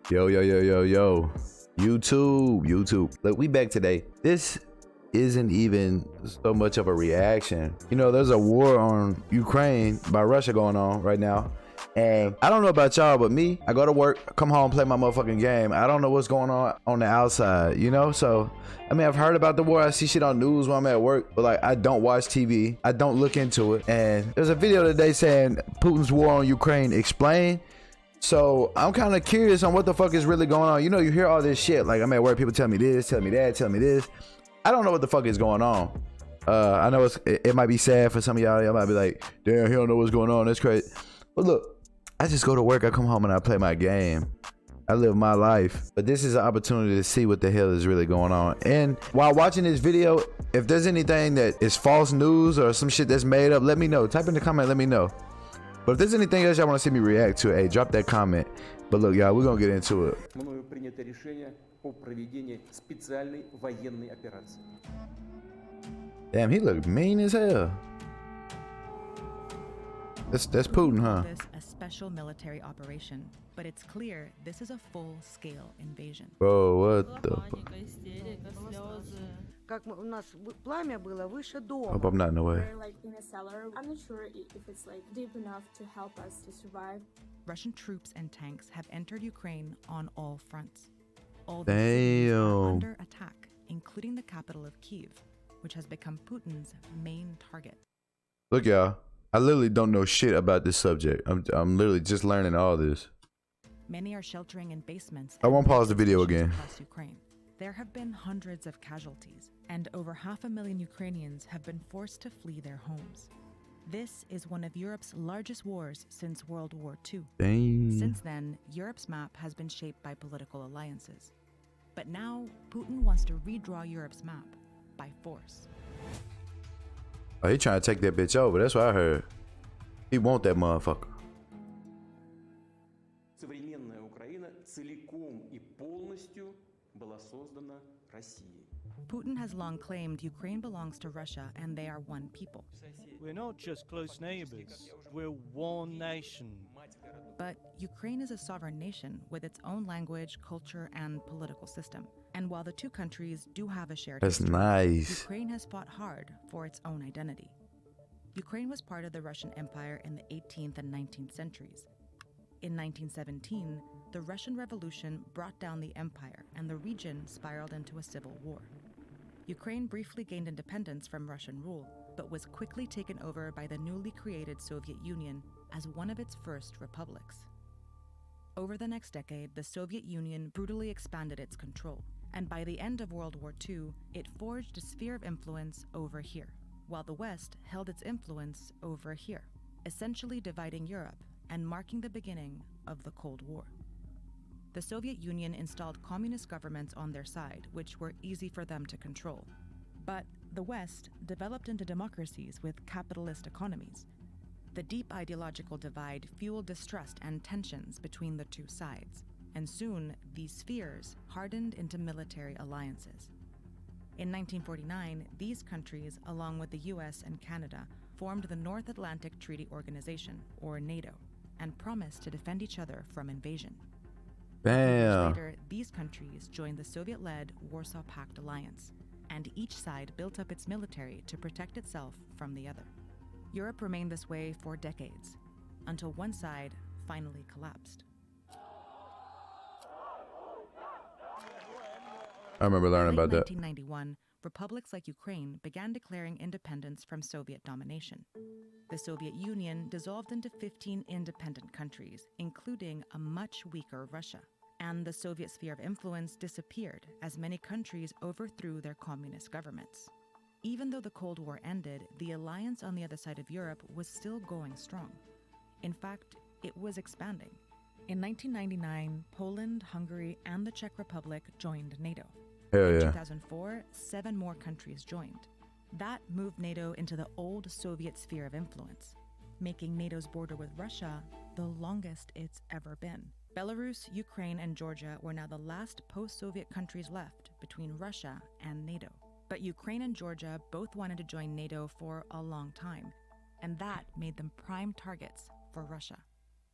Yo, yo, yo, yo, yo. YouTube. Look, we back today. This isn't even so much of a reaction. You know, there's a war on Ukraine by Russia going on right now. And I don't know about y'all, but me, I go to work, come home, play my motherfucking game. I don't know what's going on the outside, you know? So, I mean, I've heard about the war. I see shit on news when I'm at work, but like, I don't watch TV. I don't look into it. And there's a video today saying Putin's war on Ukraine explained. So I'm kind of curious on what the fuck is really going on. You know, you hear all this shit. Like, I'm at work, people tell me this, tell me that, tell me this. I don't know what the fuck is going on. I know it might be sad for some of y'all. Y'all might be like, damn, he don't know what's going on. That's crazy. But look, I just go to work, I come home and I play my game. I live my life. But this is an opportunity to see what the hell is really going on. And while watching this video, if there's anything that is false news or some shit that's made up, let me know. Type in the comment, let me know. But if there's anything else y'all want to see me react to, hey, drop that comment. But look, y'all, we're gonna get into it. Мною принято решение о проведении специальной военной операции. Damn, he look mean as hell. That's Putin, huh? This a special military operation, but it's clear this is a full-scale invasion. Bro, what the fuck? Паника, истерика, слезы. Как у нас пламя было выше дома. Hope I'm not in the way. We're like in a cellar. I'm not sure if it's like deep enough to help us to survive. Russian troops and tanks have entered Ukraine on all fronts. All the cities are Damn. under attack, including the capital of Kyiv, which has become Putin's main target. Look, y'all, I literally don't know shit about this subject. I'm literally just learning all this. Many are sheltering in basements. I won't and pause the video stations again. across Ukraine. There have been hundreds of casualties, and over 500,000 Ukrainians have been forced to flee their homes. This is one of Europe's largest wars since World War II. Dang. Since then, Europe's map has been shaped by political alliances. But now, Putin wants to redraw Europe's map by force. Oh, he trying to take that bitch over. That's what I heard. He want that motherfucker. Современная Украина целиком и полностью была создана Россией. Putin has long claimed Ukraine belongs to Russia and they are one people. We're not just close neighbors, we're one nation. But Ukraine is a sovereign nation with its own language, culture, and political system. And while the two countries do have a shared That's history, nice. Ukraine has fought hard for its own identity. Ukraine was part of the Russian Empire in the 18th and 19th centuries. In 1917, the Russian Revolution brought down the empire and the region spiraled into a civil war. Ukraine briefly gained independence from Russian rule, but was quickly taken over by the newly created Soviet Union as one of its first republics. Over the next decade, the Soviet Union brutally expanded its control, and by the end of World War II, it forged a sphere of influence over here, while the West held its influence over here, essentially dividing Europe and marking the beginning of the Cold War. The Soviet Union installed communist governments on their side, which were easy for them to control. But the West developed into democracies with capitalist economies. The deep ideological divide fueled distrust and tensions between the two sides, and soon these spheres hardened into military alliances. In 1949, these countries, along with the US and Canada, formed the North Atlantic Treaty Organization, or NATO, and promised to defend each other from invasion. Damn. Later, these countries joined the Soviet-led Warsaw Pact alliance, and each side built up its military to protect itself from the other. Europe remained this way for decades, until one side finally collapsed. I remember learning In late about that. 1991, republics like Ukraine began declaring independence from Soviet domination. The Soviet Union dissolved into 15 independent countries, including a much weaker Russia. And the Soviet sphere of influence disappeared as many countries overthrew their communist governments. Even though the Cold War ended, the alliance on the other side of Europe was still going strong. In fact, it was expanding. In 1999, Poland, Hungary, and the Czech Republic joined NATO. Hell In yeah. 2004, 7 more countries joined. That moved NATO into the old Soviet sphere of influence, making NATO's border with Russia the longest it's ever been. Belarus, Ukraine, and Georgia were now the last post-Soviet countries left between Russia and NATO. But Ukraine and Georgia both wanted to join NATO for a long time, and that made them prime targets for Russia.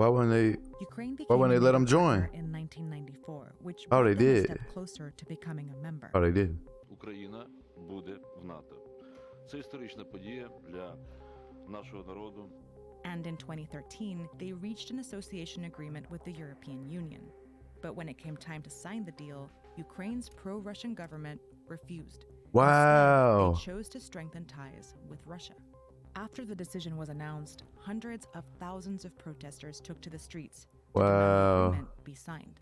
Why wouldn't they? Ukraine became Why wouldn't a they let NATO them join? partner in 1994, which Oh, brought they them a did. step closer to becoming a member. Oh, they did. Україна буде в НАТО. Це історична подія для нашого народу. And in 2013, they reached an association agreement with the European Union. But when it came time to sign the deal, Ukraine's pro-Russian government refused. Wow. Instead, they chose to strengthen ties with Russia. After the decision was announced, hundreds of thousands of protesters took to the streets to demand the Wow. agreement be signed.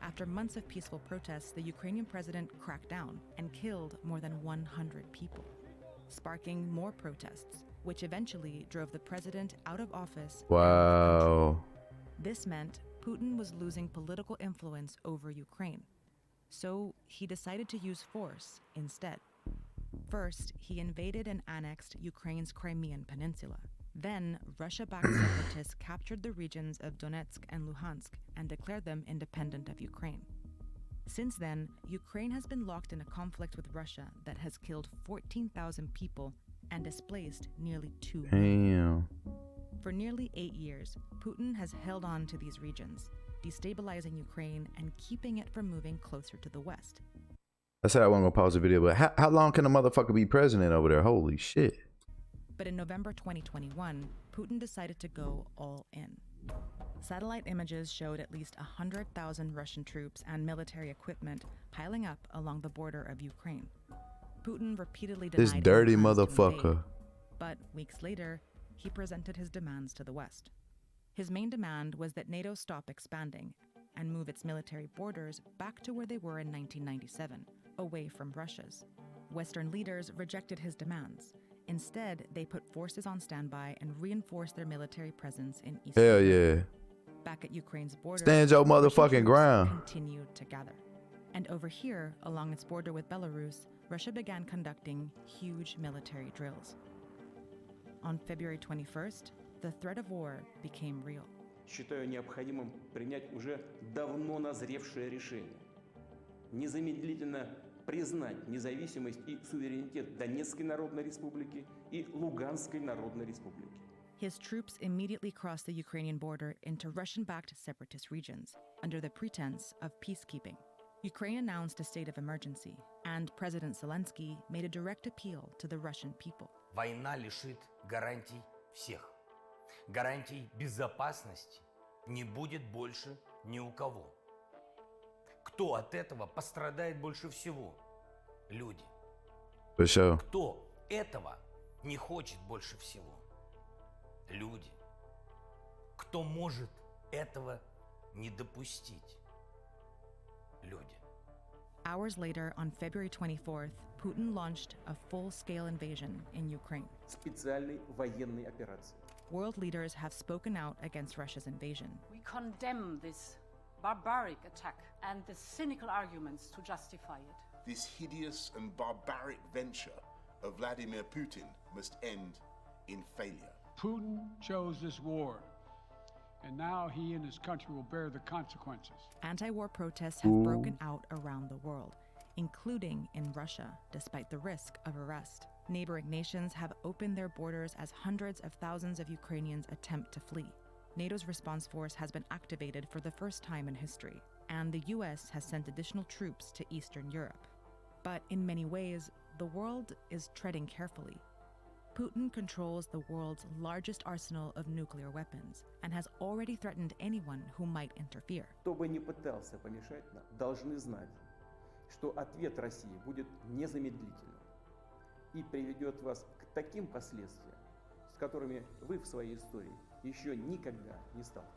After months of peaceful protests, the Ukrainian president cracked down and killed more than 100 people, sparking more protests, which eventually drove the president out of office. Wow. This meant Putin was losing political influence over Ukraine. So he decided to use force instead. First, he invaded and annexed Ukraine's Crimean Peninsula. Then, Russia-backed separatists captured the regions of Donetsk and Luhansk and declared them independent of Ukraine. Since then, Ukraine has been locked in a conflict with Russia that has killed 14,000 people and displaced nearly 2 million. Damn. For nearly 8 years, Putin has held on to these regions, destabilizing Ukraine and keeping it from moving closer to the West. I said I wasn't gonna pause the video, but how long can a motherfucker be president over there? Holy shit. But in November 2021, Putin decided to go all in. Satellite images showed at least 100,000 Russian troops and military equipment piling up along the border of Ukraine. Putin repeatedly denied This any dirty plans to motherfucker. invade, but weeks later, he presented his demands to the West. His main demand was that NATO stop expanding and move its military borders back to where they were in 1997, away from Russia's. Western leaders rejected his demands. Instead, they put forces on standby and reinforced their military presence in Eastern Hell Europe. yeah. Back at Ukraine's border, Stand your Russian motherfucking troops ground. continued to gather. And over here, along its border with Belarus, Russia began conducting huge military drills. On February 21st, the threat of war became real. Считаю необходимым принять уже давно назревшее решение. Незамедлительно признать независимость и суверенитет Донецкой Народной Республики и Луганской Народной Республики. His troops immediately crossed the Ukrainian border into Russian-backed separatist regions under the pretense of peacekeeping. Ukraine announced a state of emergency, and President Zelensky made a direct appeal to the Russian people. Война лишит гарантий всех. Гарантий безопасности не будет больше ни у кого. Кто от этого пострадает больше всего? Люди. For sure. Кто этого не хочет больше всего? Люди. Кто может этого не допустить? Люди. Hours later, on February 24th, Putin launched a full-scale invasion in Ukraine. Специальной военной операции. World leaders have spoken out against Russia's invasion. We condemn this barbaric attack and the cynical arguments to justify it. This hideous and barbaric venture of Vladimir Putin must end in failure. Putin chose this war, and now he and his country will bear the consequences. Anti-war protests have broken out around the world, including in Russia, despite the risk of arrest. Neighboring nations have opened their borders as hundreds of thousands of Ukrainians attempt to flee. NATO's response force has been activated for the first time in history, and the US has sent additional troops to Eastern Europe. But in many ways, the world is treading carefully. Putin controls the world's largest arsenal of nuclear weapons and has already threatened anyone who might interfere. Кто бы ни пытался помешать нам, должны знать, что ответ России будет незамедлительным и приведет вас к таким последствиям, с которыми вы в своей истории еще никогда не сталкивались.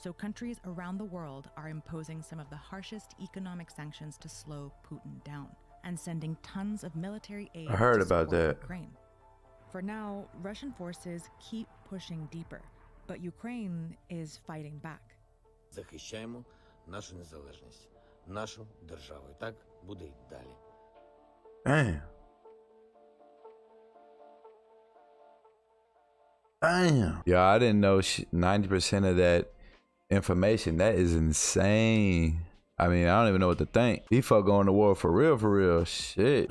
So countries around the world are imposing some of the harshest economic sanctions to slow Putin down and sending tons of military aid I heard to about support that. Ukraine. For now, Russian forces keep pushing deeper, but Ukraine is fighting back. Захищаємо нашу незалежність, нашу державу. І так буде й далі. Damn. Damn. Yeah, I didn't know 90% of that information. That is insane. I mean, I don't even know what to think. He fuck going to war for real, for real. Shit.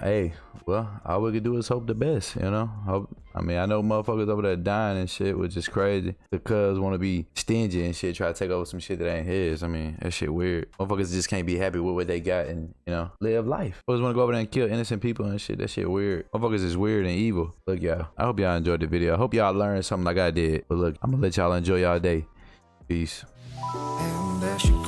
Hey, well, all we can do is hope the best, you know? I mean, I know motherfuckers over there dying and shit, which is crazy. The cuz want to be stingy and shit, try to take over some shit that ain't his. I mean, that shit weird. Motherfuckers just can't be happy with what they got and, you know, live life. Motherfuckers want to go over there and kill innocent people and shit. That shit weird. Motherfuckers is weird and evil. Look, y'all, I hope y'all enjoyed the video. I hope y'all learned something like I did. But look, I'm gonna let y'all enjoy y'all day. Peace. And there she